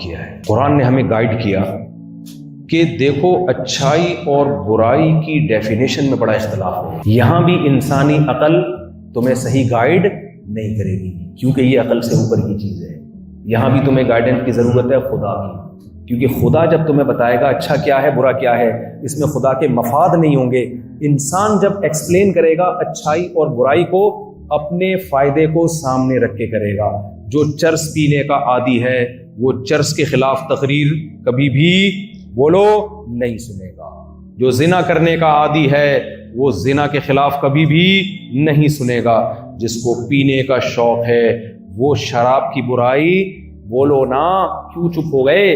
کیا ہے۔ قرآن نے ہمیں گائیڈ کیا کہ دیکھو اچھائی اور برائی کی ڈیفینیشن میں بڑا اختلاف ہے۔ یہاں بھی انسانی عقل تمہیں صحیح گائیڈ نہیں کرے گی کیونکہ یہ عقل سے اوپر کی چیز ہے۔ یہاں بھی تمہیں گائیڈنس کی ضرورت ہے خدا کی، کیونکہ خدا جب تمہیں بتائے گا اچھا کیا ہے برا کیا ہے، اس میں خدا کے مفاد نہیں ہوں گے۔ انسان جب ایکسپلین کرے گا اچھائی اور برائی کو اپنے فائدے کو سامنے رکھ کے کرے گا۔ جو چرس پینے کا عادی ہے وہ چرس کے خلاف تقریر کبھی بھی بولو نہیں سنے گا۔ جو زنا کرنے کا عادی ہے وہ زنا کے خلاف کبھی بھی نہیں سنے گا۔ جس کو پینے کا شوق ہے وہ شراب کی برائی بولو نا کیوں چپ ہو گئے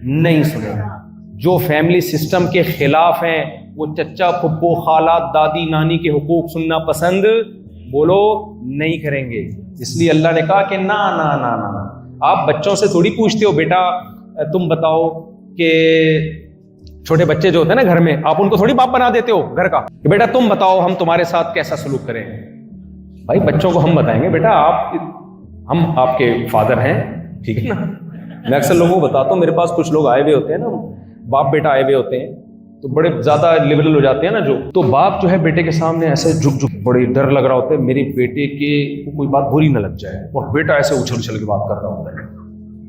نہیں سنے گا۔ جو فیملی سسٹم کے خلاف ہیں وہ چچا پھپھو خالات دادی نانی کے حقوق سننا پسند بولو نہیں کریں گے۔ اس لیے اللہ نے کہا کہ نا نا نا نا آپ بچوں سے تھوڑی پوچھتے ہو بیٹا تم بتاؤ، کہ چھوٹے بچے جو ہوتے ہیں نا گھر میں، آپ ان کو تھوڑی باپ بنا دیتے ہو گھر کا کہ بیٹا تم بتاؤ ہم تمہارے ساتھ کیسا سلوک کریں۔ بھائی بچوں کو ہم بتائیں گے بیٹا ہم آپ کے فادر ہیں، ٹھیک ہے نا۔ میں اکثر لوگوں کو بتاتا ہوں، میرے پاس کچھ لوگ آئے ہوئے ہوتے ہیں نا، باپ بیٹا آئے ہوئے ہوتے ہیں تو بڑے زیادہ لبرل ہو جاتے ہیں نا، جو تو باپ جو ہے بیٹے کے سامنے ایسے جھک بڑے ڈر لگ رہا ہوتا ہے میرے بیٹے کے کوئی بات بری نہ لگ جائے، اور بیٹا ایسے اچھل اچھل کے بات کر رہا ہوتا ہے۔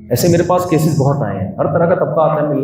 ایسے میرے پاس کیسز بہت آئے ہیں، ہر طرح کا طبقہ آتا ہے۔